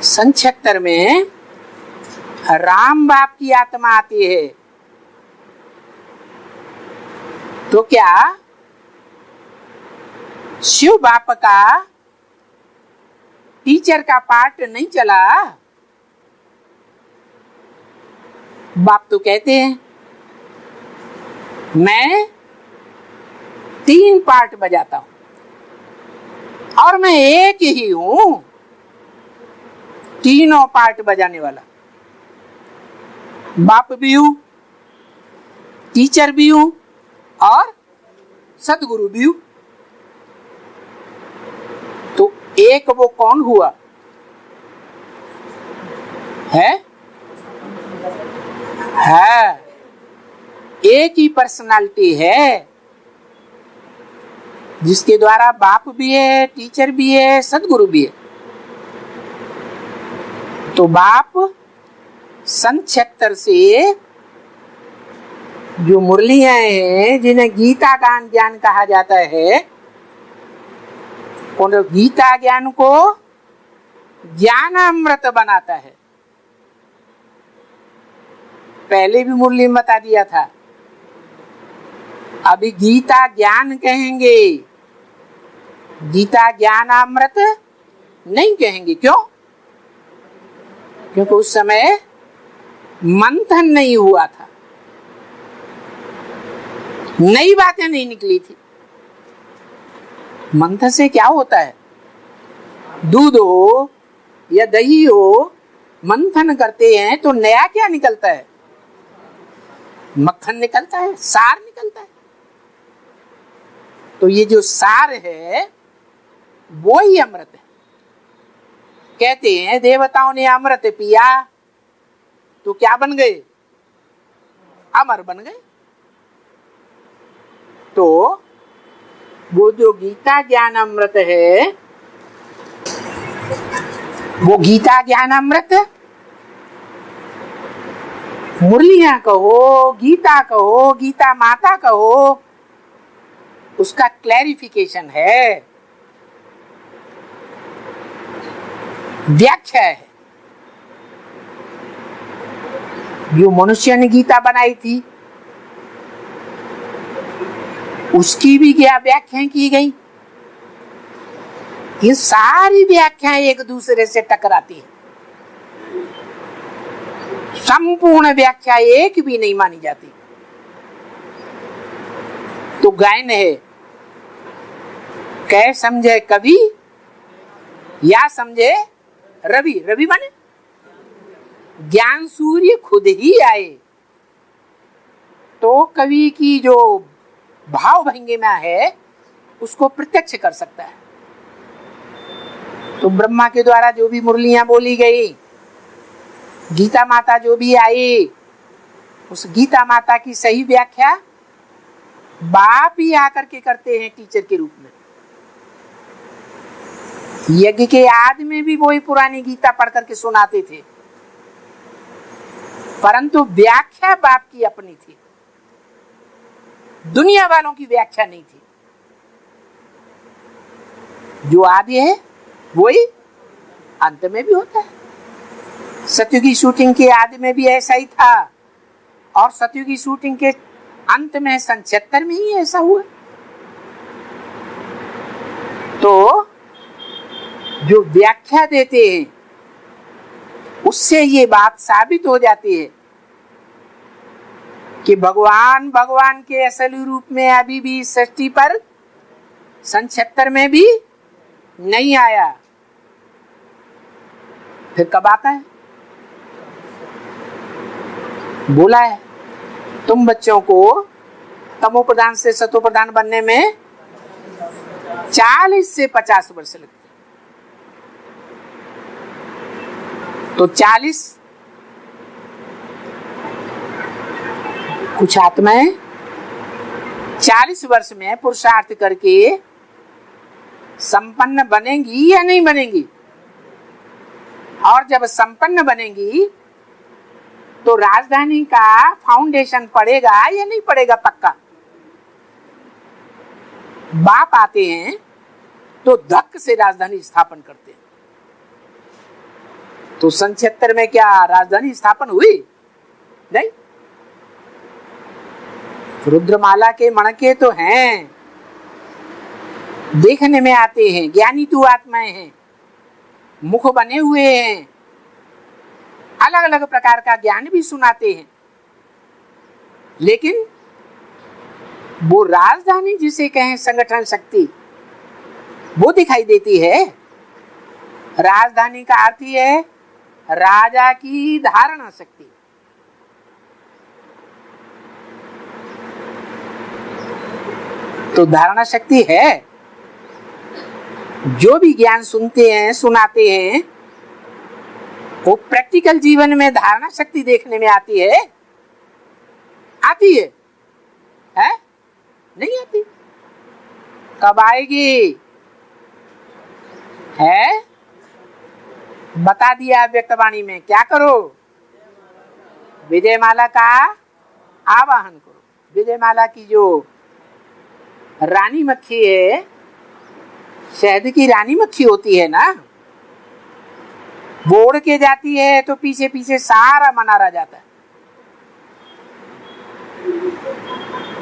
सन 76 में राम बाप की आत्मा आती है, तो क्या शिव बाप का टीचर का पार्ट नहीं चला? बाप तो कहते हैं मैं 3 पार्ट बजाता हूं और मैं एक ही हूं, तीनों पार्ट बजाने वाला। बाप भी हूं, टीचर भी हूं और सदगुरु भी हूं। तो एक वो कौन हुआ है? एक ही पर्सनालिटी है जिसके द्वारा बाप भी है, टीचर भी है, सदगुरु भी है। तो बाप सन 76 से जो मुरलियां हैं जिन्हें गीता गान ज्ञान कहा जाता है, उन गीता ज्ञान को ज्ञानामृत बनाता है। पहले भी मुरली में बता दिया था, अभी गीता ज्ञान कहेंगे, गीता ज्ञानामृत नहीं कहेंगे। क्यों? क्योंकि उस समय मंथन नहीं हुआ था, नई बातें नहीं निकली थी। मंथन से क्या होता है? दूध हो या दही हो, मंथन करते हैं तो नया क्या निकलता है? मक्खन निकलता है, सार निकलता है। तो ये जो सार है वो ही अमृत है। कहते हैं देवताओं ने अमृत पिया तो क्या बन गए? अमर बन गए। तो वो जो गीता ज्ञान अमृत है, वो गीता ज्ञान अमृत, मुरलियां कहो, गीता कहो, गीता माता कहो, उसका क्लैरिफिकेशन है, व्याख्या है। जो मनुष्य ने गीता बनाई थी उसकी भी क्या व्याख्याएं की गई? ये सारी व्याख्याएं एक दूसरे से टकराती है, संपूर्ण व्याख्या एक भी नहीं मानी जाती। तो गायन है, कह समझे कवि या समझे रवि। रवि माने ज्ञान सूर्य खुद ही आए तो कवि की जो भाव भंगिमा है उसको प्रत्यक्ष कर सकता है। तो ब्रह्मा के द्वारा जो भी मुरलियां बोली गई, गीता माता जो भी आई, उस गीता माता की सही व्याख्या बाप ही आकर के करते हैं टीचर के रूप में। यज्ञ के आदि में भी वही पुरानी गीता पढ़ करके सुनाते थे, परंतु व्याख्या बाप की अपनी थी, दुनिया वालों की व्याख्या नहीं थी। जो आदि है वही अंत में भी होता है। सतयुगी शूटिंग के आदि में भी ऐसा ही था और सतयुगी शूटिंग के अंत में सन 76 में ही ऐसा हुआ। तो जो व्याख्या देते हैं उससे ये बात साबित हो जाती है कि भगवान के असली रूप में अभी भी सृष्टि पर सन 76 में भी नहीं आया। फिर कब आता है? बोला है तुम बच्चों को तमो प्रधान से सतो प्रधान बनने में 40 से 50 वर्ष लगते। तो 40 कुछ आत्माएं 40 वर्ष में पुरुषार्थ करके संपन्न बनेंगी या नहीं बनेंगी? और जब संपन्न बनेंगी तो राजधानी का फाउंडेशन पड़ेगा या नहीं पड़ेगा? पक्का। बाप आते हैं तो धक्क से राजधानी स्थापन करते हैं। तो 76 में क्या राजधानी स्थापन हुई? नहीं। रुद्रमाला के मणके तो हैं, देखने में आते हैं, ज्ञानी तू आत्माएं हैं, मुख बने हुए हैं, अलग अलग प्रकार का ज्ञान भी सुनाते हैं, लेकिन वो राजधानी जिसे कहें संगठन शक्ति, वो दिखाई देती है। राजधानी का अर्थ ही है राजा की धारणा शक्ति। तो धारणा शक्ति है, जो भी ज्ञान सुनते हैं, सुनाते हैं, वो प्रैक्टिकल जीवन में धारणा शक्ति देखने में आती है? आती है? नहीं आती। कब आएगी? है? बता दिया व्यक्तवाणी में। क्या करो? विजयमाला का आवाहन करो। विजयमाला की जो रानी मक्खी है, शहद की रानी मक्खी होती है ना, वो उड़ के जाती है तो पीछे पीछे सारा मनारा जाता है।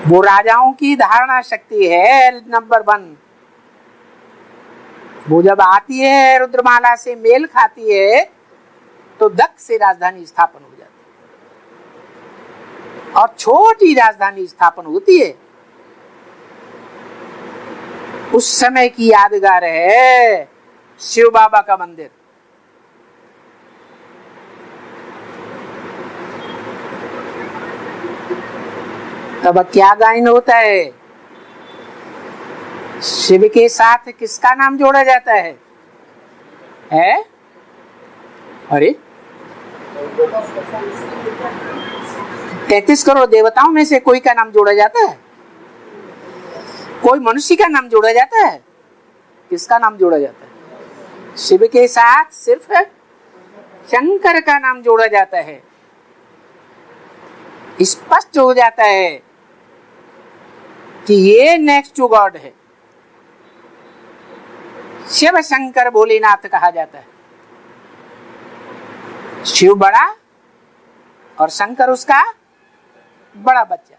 वो राजाओं की धारणा शक्ति है नंबर 1। वो जब आती है, रुद्रमाला से मेल खाती है, तो दक्ष से राजधानी स्थापन हो जाती है। और छोटी राजधानी स्थापन होती है, उस समय की यादगार है शिव बाबा का मंदिर। तब क्या गायन होता है? शिव के साथ किसका नाम जोड़ा जाता है? अरे 33 करोड़ देवताओं में से कोई का नाम जोड़ा जाता है? कोई मनुष्य का नाम जोड़ा जाता है? किसका नाम जोड़ा जाता है? शिव के साथ सिर्फ शंकर का नाम जोड़ा जाता है। स्पष्ट हो जाता है कि ये नेक्स्ट टू गॉड है। शिव शंकर भोलेनाथ कहा जाता है। शिव बड़ा और शंकर उसका बड़ा बच्चा।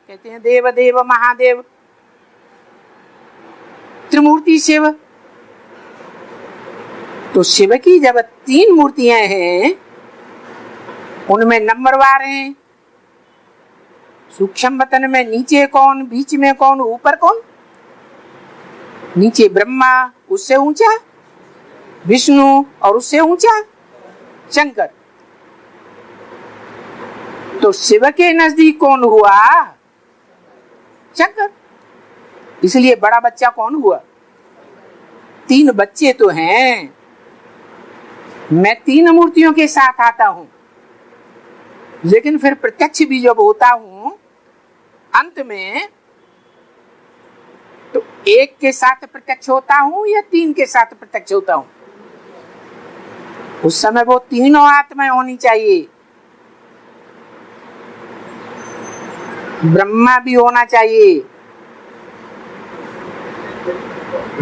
कहते हैं देव देव महादेव त्रिमूर्ति शिव। तो शिव की जब 3 मूर्तियां हैं, उनमें नंबरवार हैं। सूक्ष्म वतन में नीचे कौन, बीच में कौन, ऊपर कौन? नीचे ब्रह्मा, उससे ऊंचा विष्णु, और उससे ऊंचा शंकर। तो शिव के नजदीक कौन हुआ? शंकर। इसलिए बड़ा बच्चा कौन हुआ? 3 बच्चे तो हैं। मैं 3 मूर्तियों के साथ आता हूं, लेकिन फिर प्रत्यक्ष भी जब होता हूं अंत में, तो 1 के साथ प्रत्यक्ष होता हूं या 3 के साथ प्रत्यक्ष होता हूं? उस समय वो तीनों आत्माएं होनी चाहिए। ब्रह्मा भी होना चाहिए,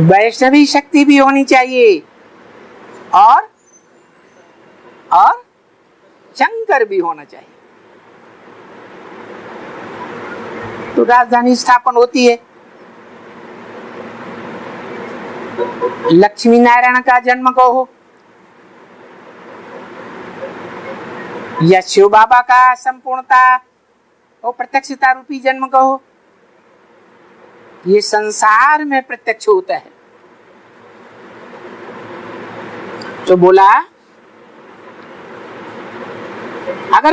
वैष्णवी शक्ति भी होनी चाहिए, और शंकर भी होना चाहिए। तो राजधानी स्थापन होती है। लक्ष्मी नारायण का जन्म कहो या शिव बाबा का संपूर्णता और प्रत्यक्षता रूपी जन्म कहो, ये संसार में प्रत्यक्ष होता है। तो बोला अगर